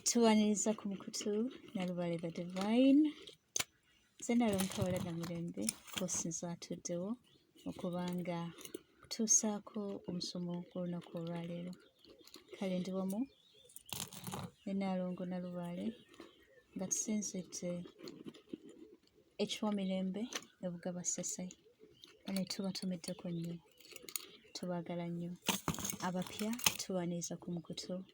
tuwaniriza ku mukutu Nalubale the Divine. Zenalo nkawala na mirembe kosinza atuddewo okubanga tusaako omusomo gw'olunaku olwaleero. Kale ndi wamu ne Nalongo Nalubale nga tusinzidde ekiwamirembe e Bugaba Ssese. Bano tubatumiddeko nnyo, tubaagala nnyo. Abapya tuwaniriza ku mukutu.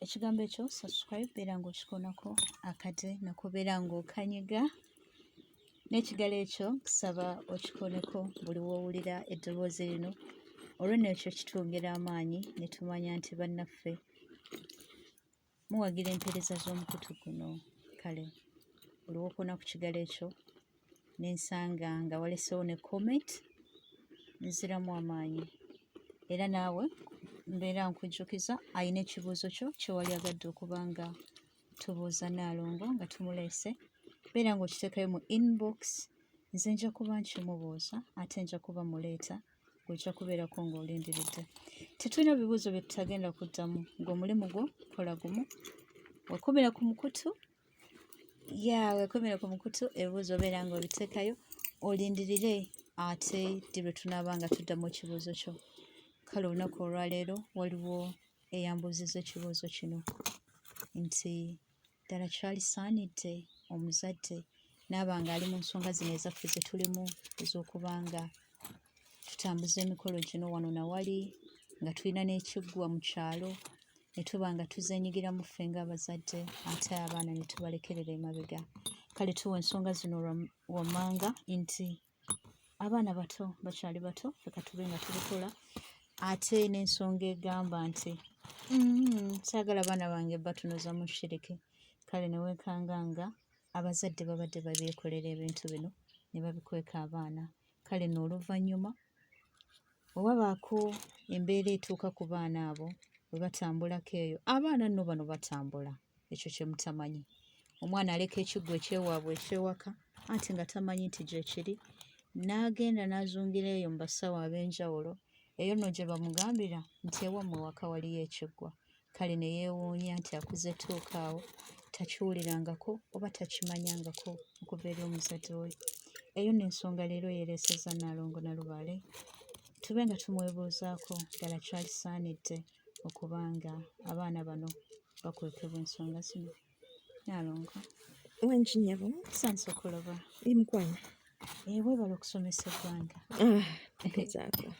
Ekigambo ekyo subscribe beera ng'okikoonako akade nakubeera ng'okanyiga, n'ekigalo ekyo kusaba okikooneko buli w'owulira eddoboozi lino, olw'enno ekyo kitwongera amaanyi ne tumanya nti bannaffe muwagira empeereza z'omukutu guno. Kale buli w'okoona ku kigalo ekyo n'ensanga nga walesewo ne comment, nziramu amaanyi. Era naawe mbeera nkujjukiza ayina ekibuuzo kyo kye wali agadde okuba nga tubuuza Nalongo nga tumuleese, beera ng'okiteekayo mu inbox. Nze nja kuba nkimubuuza ate nja kuba muleeta gw'ojja kubeerako ng'olindiridde. Tetulina bibuuzo bye tutagenda kuddamu, ng'omulimu gwo kola gumu. Weekomera ku mukutu, weekomera ku mukutu, ebibuuzo beera ng'obiteekayo olindirire ate ddi lwe tunaaba nga tuddamu ekibuuzo kyo. Kale olunaku olwaleero waliwo eyambuuzizza ekibuuzo kino nti ddala kyalisaanidde omuzadde n'aba nga ali mu nsonga zino ezaffe ze tulimu ez'okuba nga tutambuza emikolo gino wano na wali, nga tulina n'ekiggwa mu kyalo ne tuba nga tuzeenyigiramu ffe ng'abazadde ate abaana ne tubalekerera emabega. Kale tuwa ensonga zino wammanga nti abaana bato bakyali bato, ffe katube nga tubikola. Ate n'ensonga egamba nti saagala abaana bange batunoza mu shiriki. Kale ne weekanga nga abazadde babadde babyekolera ebintu bino ne babikweka abaana. Kale n'oluvannyuma bwe wabaako embeera etuuka ku baana abo bwe batambulako eyo, abaana nno bano batambula, ekyo kye mutamanyi. Omwana aleka ekiggwa ekyewaabwe ekyewaka anti nga tamanyi nti gye kiri, n'agenda n'azungira eyo mu basawo ab'enjawulo. Eyo nno gye bamugambira nti ewammwe waka waliyo ekiggwa. Kale ne yeewuunya nti akuze tuuka awo takiwulirangako oba takimanyangako okuva eri omuzadde we. Eyo n'ensonga leero yeereesezza Nalongo Nalubale, tube nga tumwebuuzaako ddala kyalisaanidde okuba nga abaana bano bakwekebwa ensonga zino. Nalongo wanjinyabo sansa okulaba imukwana weebala okusomesa eggwanga. Gezaako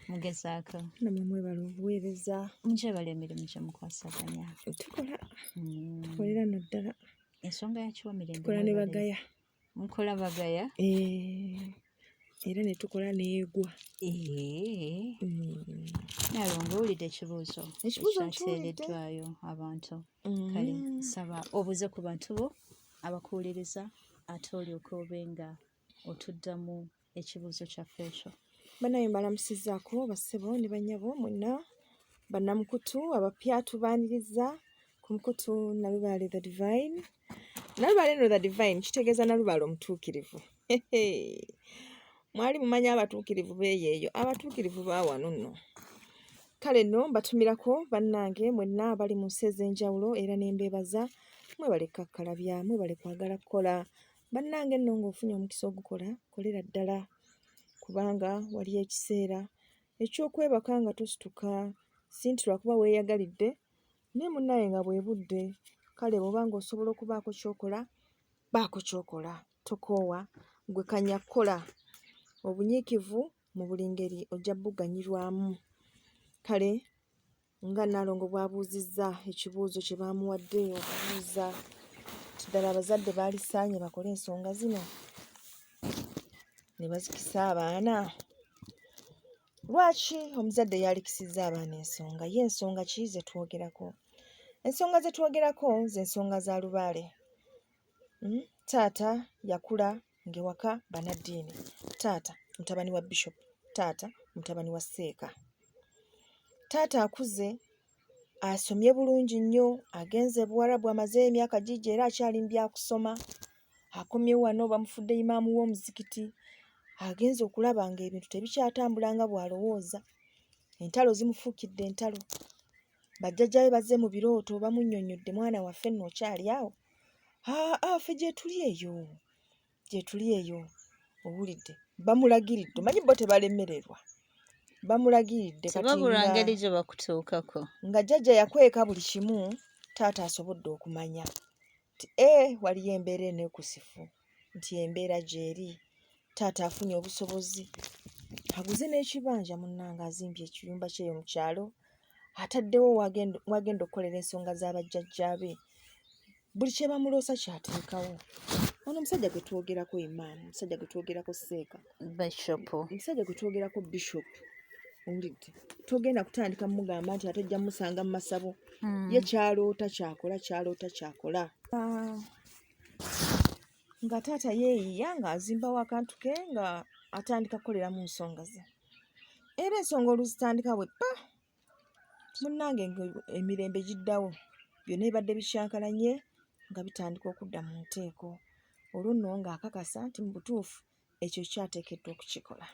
Mugezaako namwe mwebala obuweereza, mugyebala emirimu gye mukwasaganya. tukola tukolera no ddala Ensonga yakiwamirembe tukola ne bagaya, mukola bagaya era ne tukola neegwa. Nalongo owulidde ekibuuzo ekyateereddwayo abantu. Kale nsaba obuuze ku bantu bo abakuwuliriza ate olyoke obe nga otuddamu ekibuuzo kyaffe ekyo. Banaye mbalamusizaako bassebo ne bannyabo mwenna bannamukutu abapya tubaaniriza ku mukutu Nalubale the Divine. Nalubale no the Divine kitegeeza Nalubale omutuukirivu. Mwali mumanya abatuukirivu beeyeeyo, abatuukirivu baawano nno. Kale nno mbatumirako bannange mwenna abali mu nsi ez'enjawulo era ne mbeebaza, mwebale kkakkalabya, mwebale kwagala kukola. Bannange nno ng'ofunye omukisa ogukola, kolera ddala kubanga waliyo ekiseera eky'okwebaka nga tosituka si nti lwakuba weeyagalidde naye munnaye nga bwe budde. Kale bw'oba ng'osobola okubaako ky'okola, baako ky'okola, tokoowa, gwe kanya kukola. Obunyiikivu mu buli ngeri ojja buganyirwamu. Kale nga Nalongo bw'abuuzizza ekibuuzo kye baamuwadde okubuuza nti ddala abazadde baalisaanye bakole ensonga zino ne bazikisa abaana. Lwaki omuzadde yalikisizza abaana ensonga? Ye ensonga ki ze twogerako? Ensonga ze twogerako ze nsonga za Lubaale. Taata yakula ng'ewaka bannaddiini, taata mutabani wa Bishop, taata mutabani wa Seeka. Taata akuze, asomye bulungi nnyo, agenze e Buwarabu, amaze emyaka gigi era akyali mu byakusoma. Akomyewo wano bamufudde imaamu w'omuzikiti, agenze okulaba ng'ebintu tebikyatambula nga bw'alowooza. Entalo zimufuukidde entalo. bajjajjabe bazze mu birooto bamunnyonnyodde mwana waffe nno okyali awo ffe gyetuli eyo owulidde bamulagiridde omanyi bo tebalemererwa bamulagiridde tebabulwa ngeri gye bakutuukako nga jjajja yakweka buli kimu taata asobodde okumanya nti waliyo embeera enekusifu nti embeera gyeri taata afunye obusobozi aguze n'ekibanja munnanga azimbye ekiyumba kyeyo mu kyalo ataddewo wagenda okukolera ensonga z'abajjajjaabe buli kye bamuloosa kyateekawo ono omusajja gwe twogerako imaamu omusajja gwe twogerako seeka omusajja gwe twogerako bishopu owulidde togenda kutandika mugamba nti ate ojja musanga mu masabo ye kyaloota kyakola nga taata yeeyiya ng'azimbawo akantu ke nga atandika kukolera mu nsonga ze era ensonga oluzitandika bwe ppa munnange emirembe giddawo byonna ebadde bikyankalanye nga bitandika okudda mu nteeko olwo nno ng'akakasa nti mu butuufu ekyo kyateekeddwa okukikola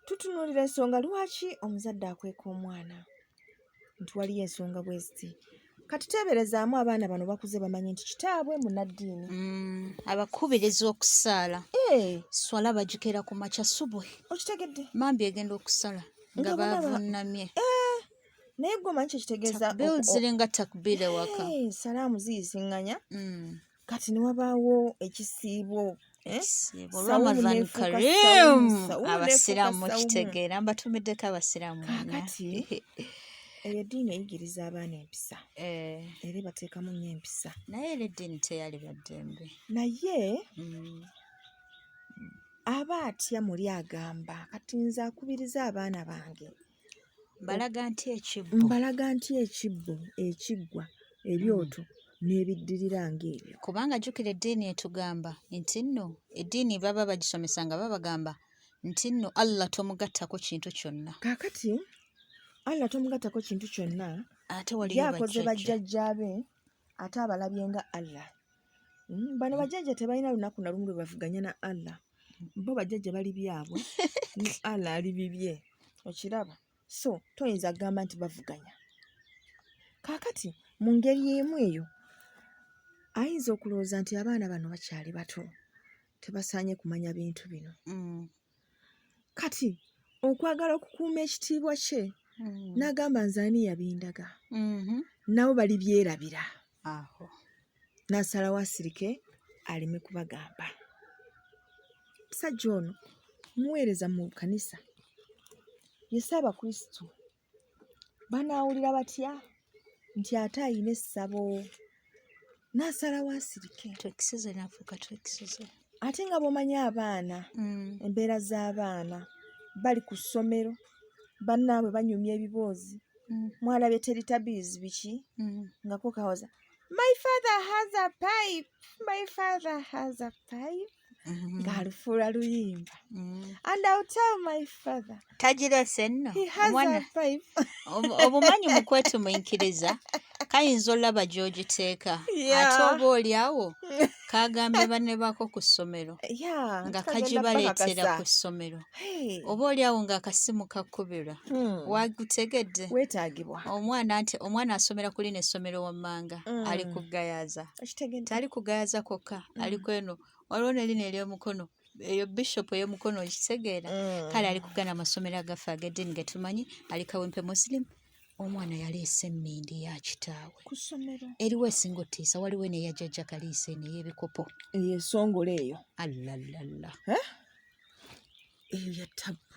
tutunuulira ensonga lwaki omuzadde akweka omwana nti waliyo ensonga bwe ziti kati teeberezaamu abaana bano bakuze bamanyi nti kitaabwe munnaddiini abakubiriza okusaala swala bagikeera ku makya subwe okitegedde mambi egenda okusala nga bavunnamye naye gwe omanyi kyekitegeeza ziringa takbiira waka salaamu ziyisiŋŋanya kati ne wabaawo ekisiibo Ramadan Kareem abasiraamu mukitegeera mbatumiddeko abasiraamu kakati eyo eddiini eyigiriza abaana empisa era bateekamu nnyo empisa naye era eddiini teyali baddembe naye aba atya muli agamba kati nze akubiriza abaana bange mbalaga nti ekibbo ekiggwa ebyoto n'ebiddirira ng'ebyo kubanga jjukira eddiini etugamba nti nno eddiini baba bagisomesa nga babagamba nti nno Allah tomugattako kintu kyonna kaakati Allah tomugattako kintu kyonna ate waliyo yakoze bajjajjaabe ate abalabye nga Allah bano bajjajja tebalina lunaku na lumu lwe bavuganya na Allah bo bajjajja bali byabwe ne Allah ali bibye okiraba so toyinza kugamba nti bavuganya kaakati mu ngeri emu eyo ayinza okulowooza nti abaana bano bakyali bato tebasaanye kumanya bintu bino kati okwagala okukuuma ekitiibwa kye n'agamba nze ani yabindaga nabo bali byerabira n'asalawo asirike aleme kubagamba musajja ono muweereza mu kanisa ye Ssaabakristu banaawulira batya nti ate ayina essabo n'asalawo asirike twekisize nafuuka twekisize ate nga bw'omanyi abaana embeera z'abaana bali ku ssomero bannaabwe banyumya ebiboozi mwalabye teritabiizi biki nga ko kawoza my father has a pipe ng'alufuula luyimba and I'll tell my father tagirese nno he has a pipe obumanyi mu kwetumiikiriza kayinza olaba gy'ogiteeka ate oba oli awo kagambye banne baako ku ssomero nga kagibaleetera ku ssomero oba oli awo ng'akasimu kakubirwa wagutegedde weetaagibwa omwana asomera ku lino essomero wammanga ali kugayaaza tali kugayaaza kokka aliko eno waliwo ne lino ery'omukono eyo bishopu ey'omukono okitegeera kale ali kugana amasomero agaffe ag'eddiini ge tumanyi ali kawempe muslim omwana yaleese emmindi ya kitaawe ku ssomero eriwo esinga ottiisa waliwo neyajjajja kaliisa eno ey'ebikopo eyo esongola eyo alalala eyo ya tabbu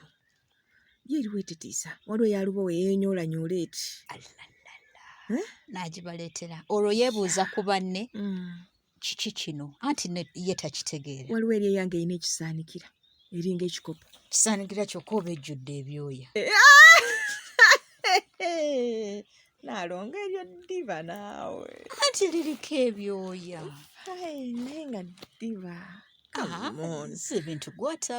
ye eriwo etitiisa waliwo eyalubawo eyenyoolanyola eti alalala n'agibaleetera olwo yeebuuza ku banne kiki kino anti ye takitegeera waliwo eri eyange erina ekisaanikira eringa ekikopo kisaanikira kyokka oba ejjudde ebyoya naalonga eryo ddiba naawe anti liriko ebyoya naye nga ddiba si ebintu gwata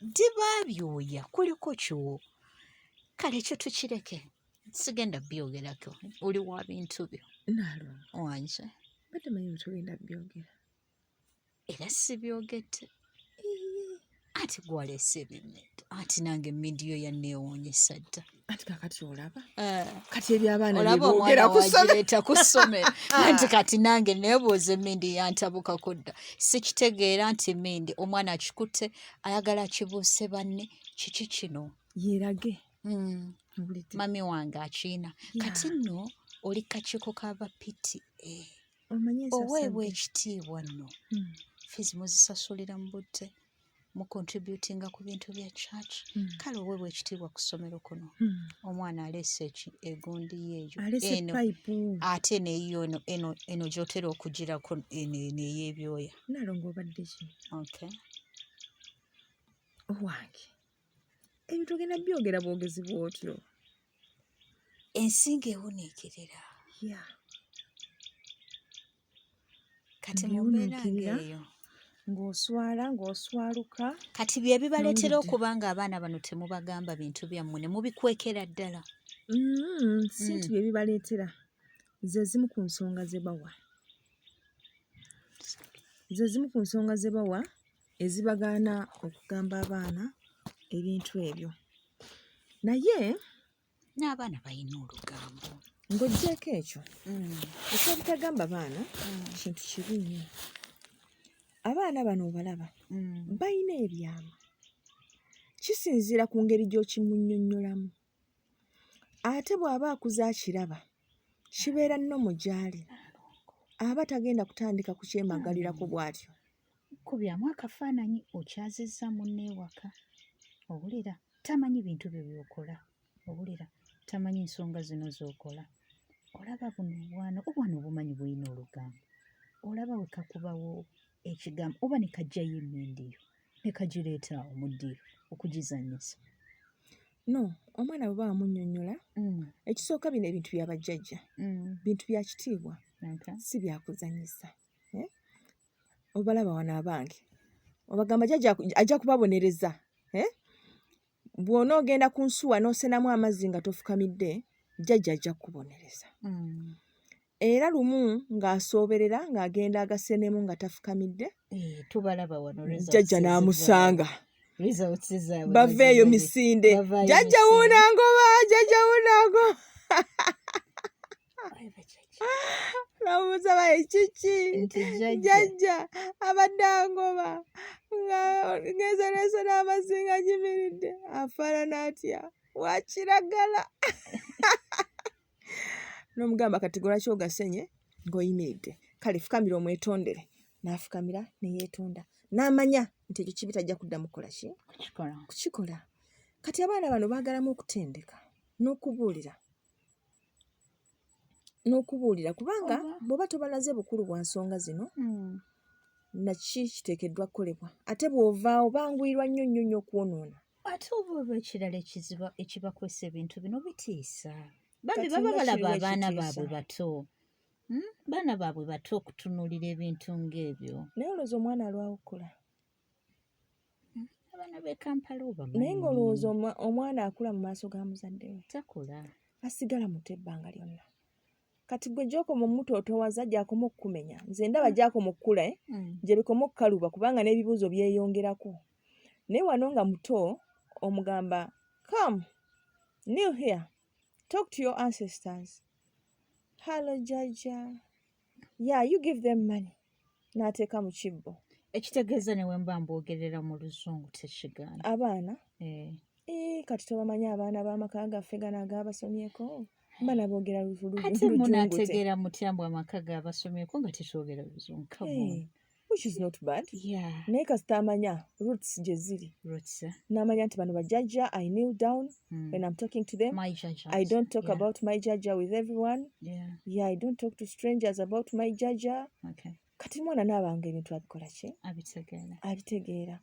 ddiba byoya kuliko kyo kale ekyo tukireke sigenda byogerako oli wa bintu byo naalonga wanje badde manyi bwetugenda byogera era si byogedde anti gwaleese ebimento anti nange emmindi yo yanneewuunyisa dda Anti kakati olaba kati ebyabaana olaba omwana wagireeta ku ssomero anti kati nange neebuuza Mindi yantabukako dda sikitegeera nti Mindi omwana akikutte ayagala akibuuse banne kiki kino yeerage mami wange akiina kati nno oli kakiiko k'abapiti oweebwa ekitiibwa nno fizi muzisasulira mu budde mu contributinga ku bintu bya church kale oweebwa ekitiibwa ku ssomero kuno omwana aleese egundi yeeyo ate neeyo eno gy'otera okugirako neey'ebyoya nalongo obadde ki owange ebintu ogenda byogera bwogezi bwotyo ensinga ewuniikirira kati mu mbeera ng'eyo ng'oswala ng'oswaluka kati bye bibaleetera okuba nga abaana bano temubagamba bintu byammwe ne mubikwekera ddala si nti bye bibaleetera ze zimu ku nsonga ze bawa ezibagaana okugamba abaana ebintu ebyo naye n'abaana balina olugambo ng'oggyeko ekyo ekyobutagamba baana kintu kibi nnyo abaana bano obalaba balina ebyama kisinziira ku ngeri gy'okimunnyonnyolamu ate bw'aba akuze akiraba kibeera nnomo gy'ali aba tagenda kutandika kukyemagalirako bw'atyo kubyamu akafaananyi okyazizza munne ewaka owulira tamanyi bintu byo byokola owulira tamanyi ensonga zino z'okola olaba buno obwana obumanyi bulina olugambo olaba we kakubawo ekigambo oba ne kajjayo emmindiyo ne kagireeta omuddiiro okugizannyisa no omwana bwe baba munnyonnyola ekisooka bino ebintu bya bajjajja bintu bya kitiibwa si byakuzannyisa obalaba wano abange obagamba jjajja ajja kubabonereza bw'onoogenda ku nsuwa n'osenamu amazzi nga tofukamidde jjajja ajja kukubonereza era lumu ng'asooberera ng'agenda agasenemu nga tafukamidde tubalaba wano jjajja n'amusanga baveeyo misinde jjajja wuunangoba jjajja wuunangoba namubuuza baye kiki jjajja abadde angoba ng'engeeza n'esena amazzi nga gimiridde afaanana atya wakiragala n'omugamba kati golaki ogasenye ng'oyimiridde kale fukamira omwetondere n'afukamira ne yeetonda n'amanya nti ekyo kibi tajja kuddamu kukola ki kukikola kati abaana bano baagalamu okutendeka n'okubuulira kubanga bw'oba tobalaze bukulu bwa nsonga zino naki kiteekeddwa kukolebwa ate bw'ovaawo banguyirwa nnyo nnyo nnyo okwonoona ate oba oba ekirala ekibakwesa ebintu bino bitiisa bambi baba balaba abaana baabwe bato baana baabwe bato okutunuulira ebintu ng'ebyo naye olowooza omwana alwawo okukola abaana b'e Kampala obamanyi naye ng'olowooza omwana akula mu maaso ga muzadde we takula asigala muto ebbanga lyonna kati gwe gy'okoma omutootowaza gy'akoma okukumenya nze ndaba gy'akoma okkula gye bikoma okukaluba kubanga n'ebibuuzo byeyongerako naye wano nga muto omugamba come kneel here talk to your ancestors hello jjajja yeah you give them money n'ateeka mu kibbo ekitegeeza ne we mba mbwogerera mu luzungu tekigaana abaana kati tobamanyi abaana b'amaka gaffe gano agaabasomyeko mba naboogera luzungu ate munaategeera mutya mbw amaka gaabasomyeko nga tetwogera luzungu which is not bad naye kasita amanya roots gye ziri n'amanya nti bano bajjajja I kneel down when I'm talking to them I don't talk about my jjajja with everyone I don't talk to strangers about my jjajja kati mwana naabanga ebintu abikola ki abitegeera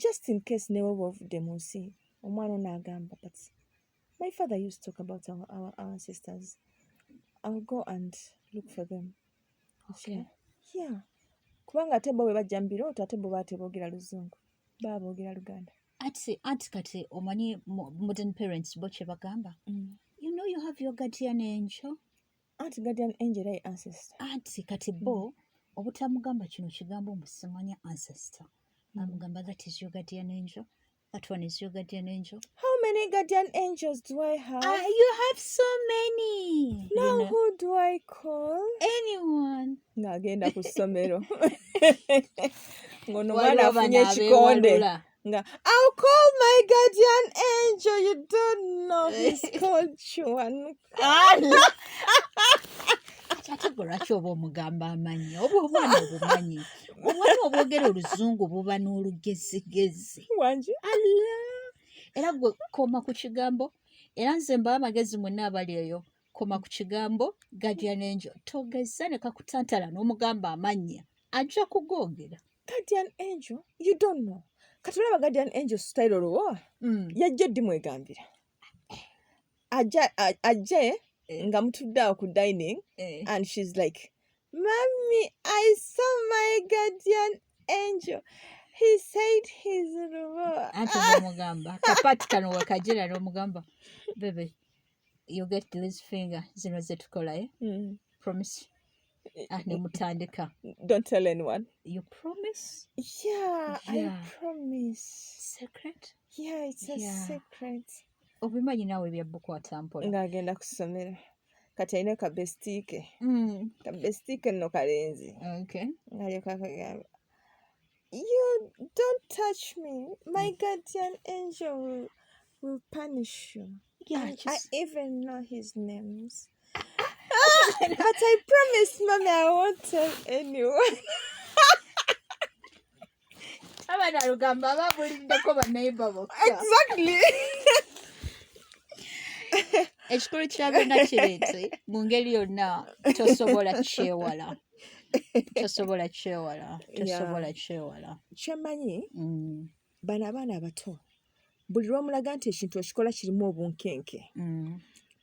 just in case ne woba ovudde mu nsi omwana onaagamba but my father used to talk about our ancestors I'll go and look for them kubanga ate bo bwe bajja mu birooto ate bo baateeboogera luzungu baba boogera luganda anti kati omanyi modern parents bo kye bagamba you know you have your guardian angel anti guardian angel ay ancestor anti kati bo obutamugamba kino kigambo omusimanya ancestor amugamba that is your guardian angel That one is your guardian angel. How many guardian angels do I have? You have so many. Now who do I call? Anyone. Ngagenda ku ssomero. Ngono mwana afunye ekikonde. I'll call my guardian angel. You don't know he's called Chuan. Lwaki oba omugamba amannya oba obwana obumanyi obwana obwogera oluzungu buba n'olugezigezi era gwe koma ku kigambo era nze mba amagezi mwenna abali eyo koma ku kigambo guardian angel togeza ne kakutantala n'omugamba amannya ajja kugogera. Guardian angel you don't know katulaba guardian angel style oluwa yajja ddi mwegambira ajje nga mutudde awo ku dining and she's like, Mommy, I saw my guardian angel. He said he's Ruwa. Anti n'omugamba kapati kano wakajira n'omugamba baby you get this finger zino ze tukola promise ne mutandika. Don't tell anyone. You promise? Yeah, I promise. Secret? Yeah, it's a secret. Obimanyi naawe byabukwata mpola. Ng'agenda ku ssomero. Kati alina kabesitiike. Kabesitiike nno kalenzi. Okay. Ng'alyoka akagamba. You don't touch me. My guardian angel will punish you. Yeah, I even know his names. But I promise, Mommy, I won't tell anyone. Abaana lugamba babuliddeko bannayimba bokka. Exactly. Ekikulu kya byonna kireete mu ngeri yonna tosobola kyewala. Tosobola kyewala. Kyemmanyi bano abaana abato buli lw'omulaga nti ekintu ekikola kirimu obunkenke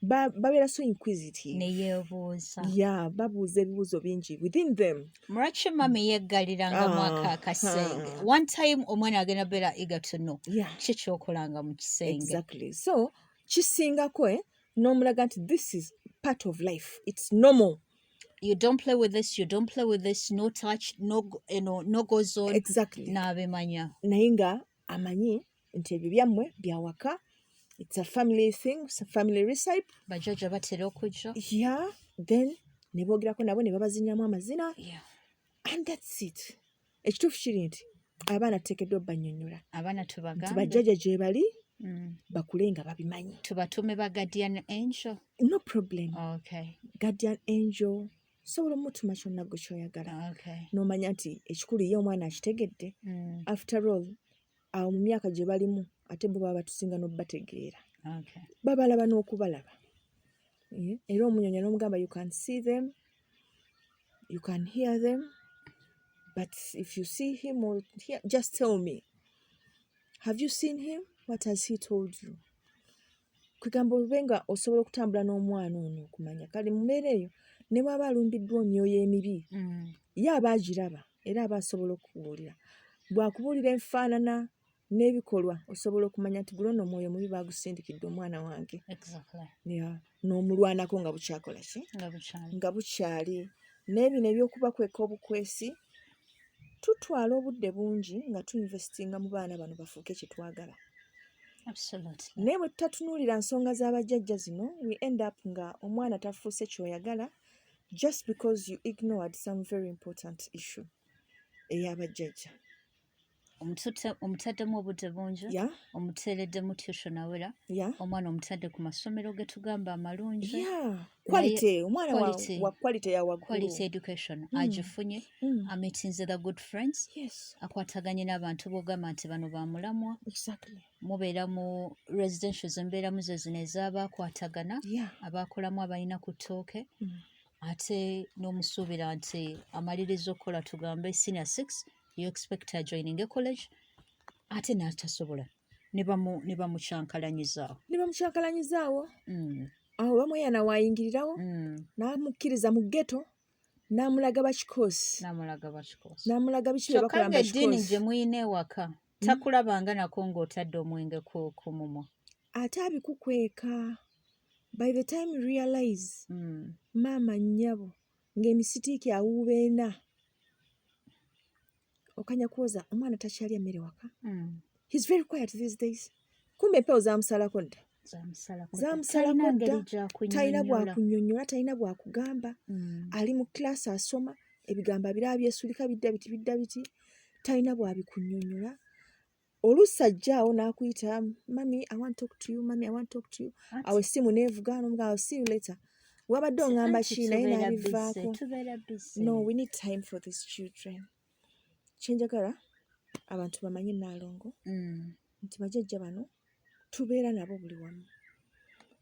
babeera so inquisitive. Ne yeebuuza. Yeah, babuuza ebibuuzo bingi within them. Lwaki mami yeggaliranga mwaka akasenge? One time omwana agenda beera eager to know. Ki kyokolanga mu kisenge? Exactly. So kisingako n'omulaga nti this is part of life. It's normal. You don't play with this, no touch, no goes on. Exactly. N'abimanya. Naye nga amanyi nti ebyo byammwe byawaka. It's a family thing, it's a family recipe. Bajjajja batera okujja. Yeah, then ne boogerako nabo ne babazinyamu amazina. Yeah. And that's it. Ekituufu kiri nti abaana tuteekeddwa obbannyonnyola. Abaana tubagambe. Nti bajjajja gye bali bakule nga babimanyi. Tubatume ba guardian angel? No problem. Okay. Guardian angel sobola omutuma kyonna gwe kyoyagala. Okay. N'omanya nti ekikulu ye omwana akitegedde. After all, awo mu myaka gye balimu ate bo baba batusinga n'obategeera. Okay. Babalaba n'okubalaba. Era omunyonya n'omugamba you can see them, you can hear them, but if you see him or hear, just tell me. Have you seen him? What has he told you? Kugamba obenga osobola okutambula n'omwana ono okumanya kale mu mbeera eyo ne bw'aba alumbiddwa emyoyo emibi ye aba agiraba era aba asobola okubuulira. Bw'akubuulira enfaanana n'ebikolwa osobola okumanya nti guno n'omwoyo mubi baagusindikidde omwana wange. Exactly. Yeah. N'omulwanako nga bukyakola ki? Nga bukyali. N'ebino ebyokubakweka obukwesi tutwala obudde bungi nga tuinvestinga mu baana bano bafuuke kye twagala. Absolutely. Naye bwe tutatunuulira nsonga z'abajjajja zino we end up nga omwana tafuuse ky'oyagala just because you ignored some very important issue ey'abajjajja. Omutaddemu obudde bungi, omuteereddemu tuition awera, omwana omutadde ku masomero ge tugamba amalungi. Quality, omwana wa quality ya waggulu. Quality education. Agifunye, ameetinze the good friends, akwataganye n'abantu b'ogamba nti bano bamulamwa. Mubeera mu residentials embeeramu ze zino ez'abaakwatagana, abaakolamu abalina ku ttooke, ate n'omusuubira nti amaliriza okukola tugambe senior 6, you expect her joining a college, ate n'atasobola ne bamukyankalanyizaawo. Awo bamweyana waayingirirawo n'amukkiriza mu ghetto n'amulaga bakikoosi. N'amulaga biki bye bakola mu bakikoosi. Kyokka ng'eddiini gye muyina ewaka takulabanga nako ng'otadde omwenge ku mumwa. Ate abikukweka. By the time you realize maama nnyabo ng'emisitiiki awuuba ena okanya kwoza omwana takyalya mmere waka. He's very quiet these days. Kumbe empewo zamusalako dda. Zamusalako dda. Talina bwakunnyonnyola, talina bwakugamba. Ali mu class asoma, ebigambo abiraba byesulika bidda biti. Talina bwabikunnyonnyola. Oluusi ajjaawo n'akuyita, mami, I want to talk to you, mami, I want to talk to you. Awo essimu n'evuga n'omugamba, see you later. Wabadde oŋŋamba ki naye n'abivaako. No, we need time for these children. Kyenjagala abantu bamanye Nnaalongo nti bajjajja bano tubeera nabo buli wamu.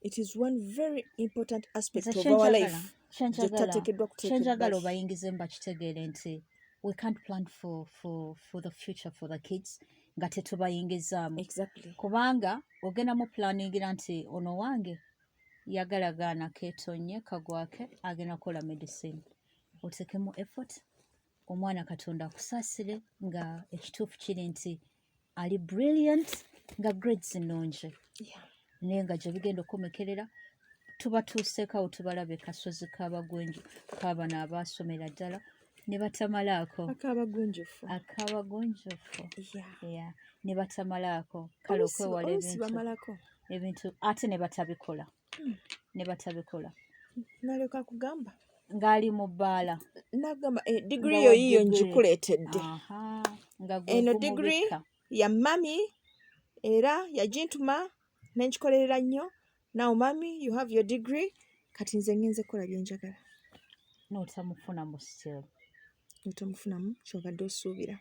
It is one very important aspect of our life. Tutatekedwa kyenjagala obayingizemu bakitegeere nti we can't plan for the future for the kids nga tetubayingizaamu. Exactly. Kubanga ogenda mu planingira nti ono wange yagala gaana keetonye kagwake agenda kukola medicine. Otekemu effort. Omwana Katonda akusaasire nga ekituufu kiri nti ali brilliant nga grades nnungi. Naye nga gye bigenda okumekerera tubatuuseekawo tubalabe kasozi k'abagwenju k'abano abaasomera ddala ne batamalaako. Akabagunjufu. Ne batamalaako. Kale okwewala ebintu ate ne batabikola. Nalyoka kugamba ng'ali mu bbaala. Nagamba degree yo yiyo ngikuleetedde. Eno degree ya mami era yagintuma n'engikolerera nnyo. Now mami, you have your degree. Kati nze ngenze kukola bye njagala. N'otamufunamu still. Otamufunamu ky'obadde osuubira.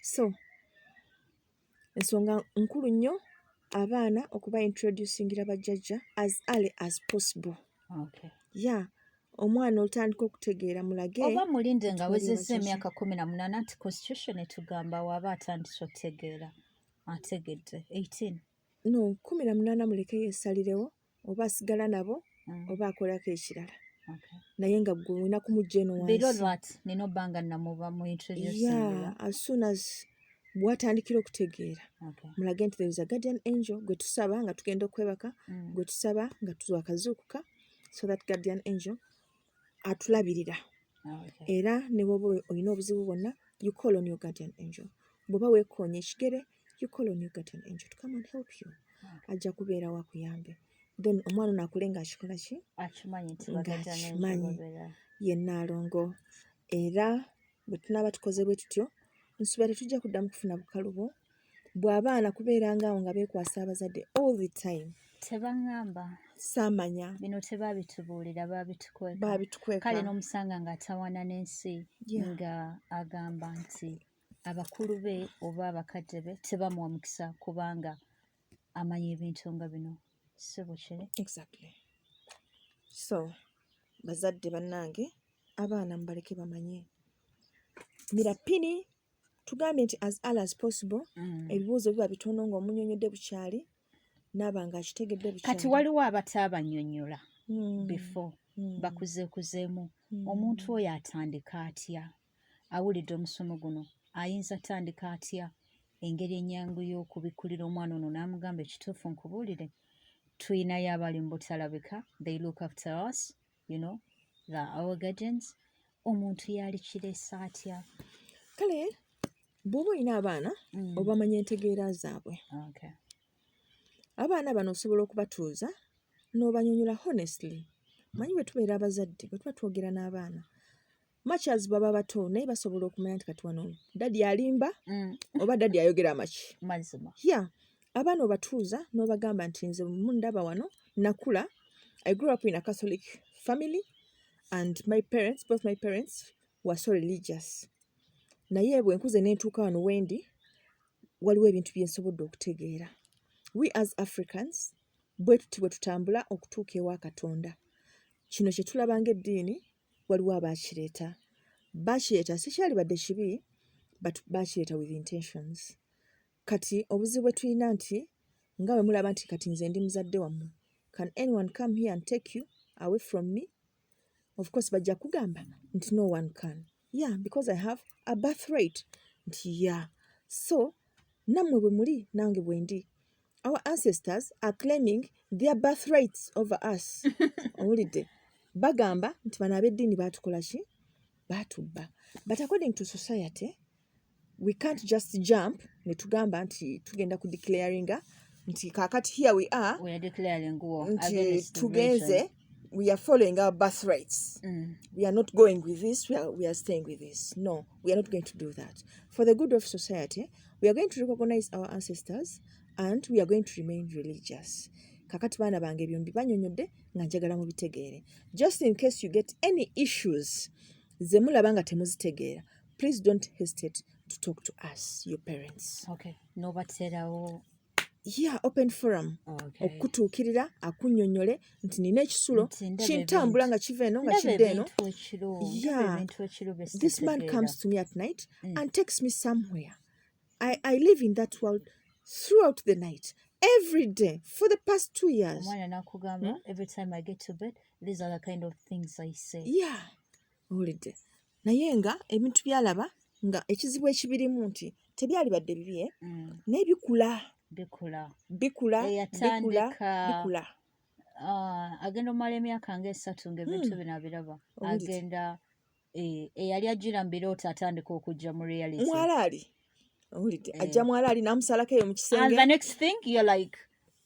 So ensonga nkulu nnyo abaana okuba introducingira bajjajja as early as possible. Omwana otandika okutegeera mulage. Oba mulinde nga wezezza emyaka 18 nti constitution etugamba waaba atandise okutegeera ategedde 18. No, 18 muleke yeesalirewo oba asigala nabo oba akolako ekirala. Naye nga gwe olina kumugja eno wansi. Below that, nino bbanga namuba mu introducingira. As soon as bw'atandikira okutegeera mulage nti there is a guardian angel gwe tusaba nga tugenda okwebaka, gwe tusaba nga twakazuukuka, so that guardian angel atulabirira. Era ne bw'oba olina obuzibu bwonna, you call on your guardian angel. Bw'oba weekoonya ekigere, you call on your guardian angel to come and help you. Ajja kubeera wakuyambe. Then omwana ono akule ng'akikola ki? Akimanyi nti ng'akimanyi ye Nnaalongo. Era bwe tunaaba tukoze bwe tutyo, nsuubira tetujja kuddamu kufuna bukalubo bw'abaana kubeera ng'awo nga beekwasa abazadde all the time. Tebaŋŋamba. Saamanya. Bino tebaabitubuulira baabitukweka. Kale n'omusanga ng'atawaana n'ensi nga agamba nti abakulu be oba abakadde be tebamuwa mukisa kubanga amanyi ebintu nga bino. Exactly. So bazadde bannange abaana mubaleke bamanye. Mirapini tugambye nti as early as possible ebibuuzo biba bitono ng'omunnyonnyodde bukyali n'aba ng'akitegedde bukyali. Kati waliwo abataabanyonnyola before bakuzeekuzeemu. Omuntu oyo atandika atya? Awulidde omusomo guno ayinza tandika atya? Engeri ennyangu y'okubikulira omwana ono n'amugamba ekituufu nkubuulire. Tuyinayo abali mu butalabika. They look after us, you know, our guardians. Omuntu yali kireesa atya? Kale bw'oba olina abaana obamanya entegeera zaabwe. Abaana bano osobola okubatuuza n'obanyonnyola honestly. Manyi bwe tubeera abazadde bwe tuba twogera n'abaana much as baba bato naye basobola okumanya nti kati wano dadi alimba oba dadi ayogera amaki. Mazima. Abaana obatuuza n'obagamba nti nze mundaba wano nakula. I grew up in a Catholic family and both my parents were so religious. Naye bwe nkuze n'entuuka wano wendi waliwo ebintu bye nsobodde okutegeera. We as Africans bwe tuti bwe tutambula okutuuka ewa Katonda. Kino kye tulaba ng'eddiini waliwo abaakireeta. Baakireeta si kyali badde kibi, but baakireeta with intentions. Kati obuzibu bwe tulina nti nga bwe mulaba nti kati nze ndi muzadde wammwe. Can anyone come here and take you away from me? Of course bajja kugamba nti no one can. Because I have a birthright. Nti so nammwe bwe muli nange bwe ndi. Our ancestors are claiming their birthrights over us. Owulidde? Bagamba nti bano ab'eddiini baatukola ki? Baatubba. But according to society, we can't just jump ne tugamba nti tugenda ku declaringa nti kakati here we are nti tugenze we are following our birthrights. We are not going with this, we are staying with this. No, we are not going to do that. For the good of society, we are going to recognize our ancestors and we are going to remain religious. Kakati baana bange byombi banyonyodde nga njagala mubitegeere. Just in case you get any issues ze mulaba nga temuzitegeera, please don't hesitate to talk to us, your parents. Okay. Nobaterawo. Yeah, open forum. Okay. Okutuukirira akunnyonnyole nti nina ekisulo kintambula nga kiva eno nga kidda eno. Yeah. This man comes to me at night and takes me somewhere. I live in that world throughout the night, every day, for the past 2 years. Every time I get to bed, these are the kind of things I say. Yeah. Olidde. Naye nga ebintu byalaba nga ekizibu ekibirimu nti tebyali badde bibi naye bikula. Agenda omala emyaka ng'esatu ng'ebintu bino abiraba. Agenda eyali ajjira mu birooto atandika okujja mu reality. Mwalaali. Olidde. Ajja mwalaali n'amusalako eyo mu kisenge. And the next thing you're like,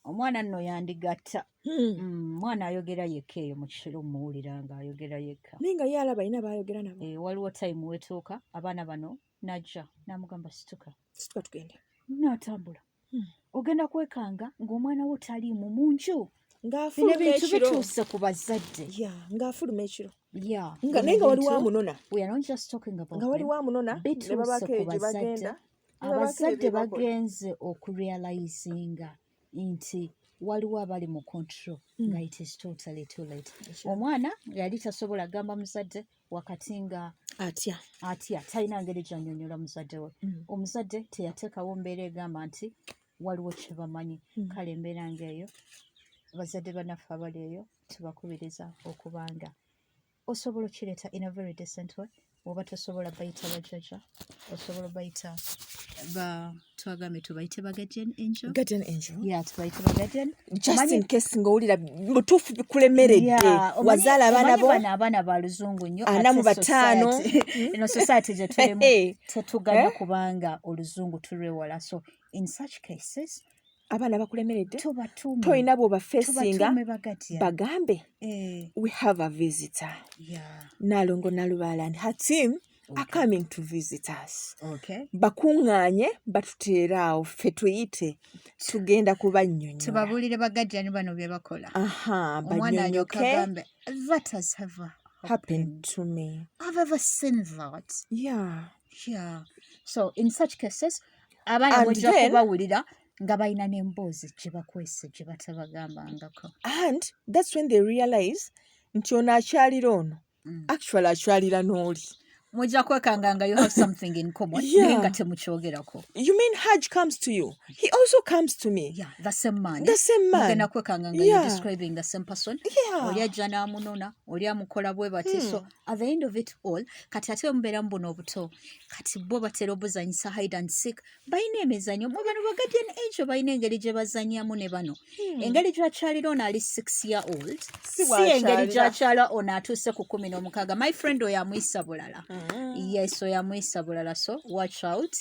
omwana nno yandigatta. Mwana ayogera yekka eyo mu kiro muwulira nga ayogera yekka. Naye nga ye alaba alina baayogera nabo. Waliwo time wetuuka abaana bano najja n'amugamba situka tugende. N'atambula. Ogenda kwekanga ng'omwana wo taliimu mu nju. Ng'afuluma ekiro. Ebintu bituuse ku bazadde. Ng'afuluma ekiro. Naye nga waliwo amunona. We are not just talking about nga waliwo amunona. Bituuse ku bazadde. Abazadde bagenze okurealizinga nti waliwo abali mu control nga it is totally too late. Omwana yali tasobola gamba muzadde wakati nga atya talina ngeri gy'annyonnyola muzadde we. Omuzadde teyateekawo mbeera egamba nti waliwo kye bamanyi. Kale embeera ng'eyo bazadde bannaffe abali eyo tubakubiriza okubanga osobola okireeta in a very decent way. Oba tosobola bayita bajjaja, osobola bayita twagambe tubayite guardian angel. Yeah, tubayite guardian. Just in case ng'owulira mutuufu bikulemeredde. Wazaala abaana bo. Abaana ba luzungu nnyo. 45. Eno society gye tulimu tetuganya kubanga oluzungu tulwewala. So in such cases, abaana bakulemeredde tolina bw'obafeesinga bagambe we have a visitor. Nalongo Nalubaala and her team are coming to visit us. Bakuŋŋaanye batuteera awo ffe tuyite tugenda kubannyonnyola. Tubabuulire bagajjani bano bye bakola. Omwana alyoka agambe, that has ever happened to me. I've ever seen that. Yeah. So in such cases, abaana mujja kubawulira nga balina n'emboozi gye bakwese gye batabagambangako. And that's when they realize nti ono akyalira ono actually akyalira n'oli. Mujja kwekanga nga you have something in common naye nga temukyogerako. You mean Haj comes to you, he also comes to me. The same man. Mugenda kwekanga nga you're describing the same person. Oli ajja n'amunona, oli amukola bwe bati. So at the end of it all, kati ate mubeera mu buno obuto, kati bo batera obuzanyisa hide and seek. Balina emizanyo mu bano baguardian angel balina engeri gye bazannyamu ne bano. Engeri gy'akyalira ono ali 6-year-old si engeri gy'akyala ono atuuse ku 16. My friend oyo amuyisa bulala. Yes, oyo amuyisa bulala. So watch out.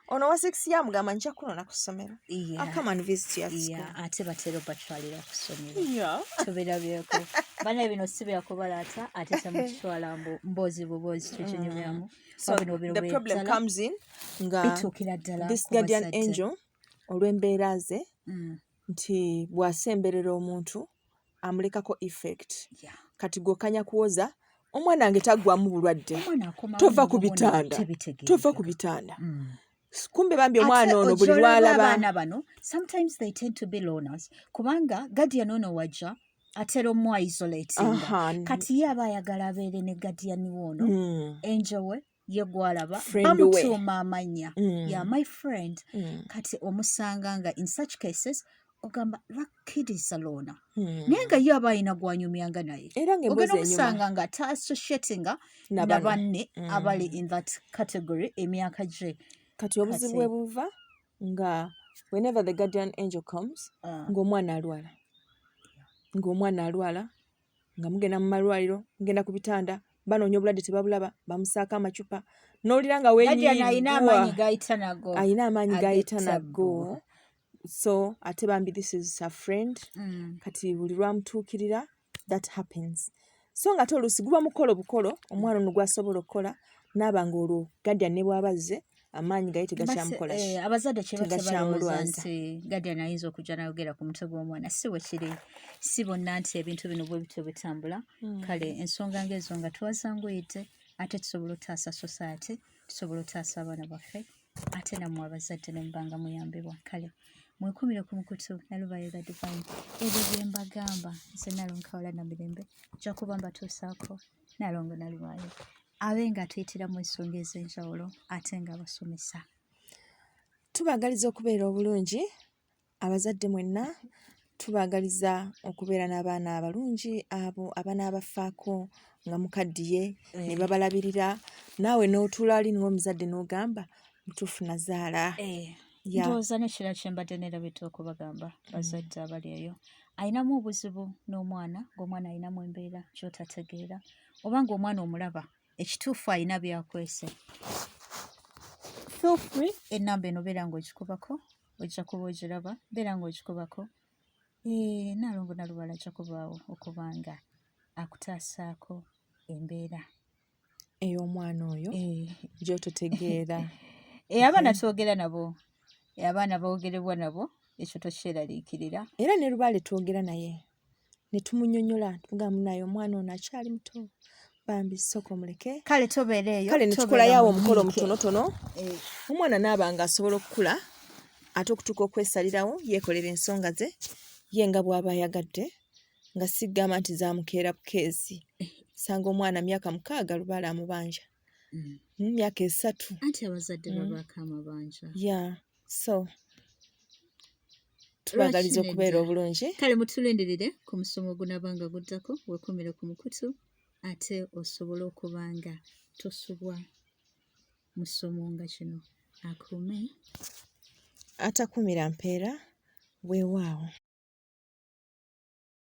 Ono wa 6 year mugamba nja kunona ku ssomero. I'll come and visit you at school. Ate batera bakyalira ku ssomero. Tubirabyeko. Bana bino si byakubalaata ate temukitwala mboozi buboozi tukinyumyamu. So the problem comes in nga this guardian angel olw'embeera ze nti bw'asemberera omuntu amulekako effect. Kati gw'okanya kuwoza omwana wange taggwamu bulwadde. Tova ku bitanda. Kumbe bambi omwana ono buli lwalaba. Abaana bano sometimes they tend to be loners kubanga guardian ono wajja atera omu isolating. Kati ye aba ayagala abeere ne guardian wono angel we ye gwalaba bamutuuma amannya. My friend. Kati omusanga nga in such cases ogamba that kid is alone. Naye nga ye aba alina gwanyumyanga naye. Ogenda omusanga nga ta-associatinga na banne abali in that category emyaka gye. Kati obuzibu bwe buva nga whenever the guardian angel comes ng'omwana alwala nga mugenda mu malwaliro mugenda ku bitanda banoonya obulwadde tebabulaba bamusaako amacupa n'olira nga alina amaanyi g'ayita nago. Alina amaanyi g'ayita nago. So ate bambi this is a friend. Kati buli lwamutuukirira that happens. So nga oluusi guba mukolo bukolo omwana ono gwasobola okukola n'aba ng'olwo Guardian ne bw'abazze amaanyi gaye tegakyamukola. Abazadde kye balowooza nti Guardian ayinza okujja n'ayogera ku mutwe gw'omwana si bwe kiri. Si bonna nti ebintu bino bwe bityo bitambula. Kale ensonga ng'ezo nga twazanguyidde ate tusobola otaasa society, tusobola otaasa abaana baffe ate nammwe abazadde ne mubanga muyambibwa. Kale mwekumire ku mukutu Nalubayiga Divine. Ebyo bye mbagamba nze Nalonkawala Namirembe nja kuba mbatuusaako Nalongo Nalubayiga abe nga tuyitiramu ensonga ez'enjawulo ate nga abasomesa. Tubaagaliza okubeera obulungi abazadde mwenna, tubaagaliza okubeera n'abaana abalungi abo abaana abafaako nga mukaddiye ne babalabirira naawe n'otuula ali n'omuzadde n'ogamba mutuufu nazaala. Ndowooza n'ekirala kye mbadde neerabidde okubagamba bazadde abali eyo ayinamu obuzibu n'omwana ng'omwana ayinamu embeera gy'otategeera oba ng'omwana omulaba ekituufu ayina byakwese. Feel free ennamba eno beera ng'ogikubako ojja kuba ogiraba beera ng'ogikubako. Nalongo Nalubala ajja kubaawo okubanga akutaasaako embeera ey'omwana oyo gy'ototegeera. Abaana twogera nabo abaana boogerebwa nabo ekyo tokyeraliikirira era ne Lubaale twogera naye ne tumunyonnyola tugamba naye omwana ono akyali muto bambi sooka omuleke. Kale tobeera eyo. Kale ne tukolayo awo omukolo mutonotono omwana n'abanga asobola okukula ate okutuuka okwesalirawo yeekolera ensonga ze ye nga bw'aba ayagadde nga siggamba nti zaamukeera bukeezi. Sanga omwana myaka 6 Lubaale amubanja myaka 3 anti abazadde babaako amabanja. So tubaagaliza okubeera obulungi. Kale mutulindirire ku musomo ogunaabanga guddako weekumire ku mukutu ate osobole okuba nga tosubwa musomo nga kino akuume atakumira mpeera weewaawo.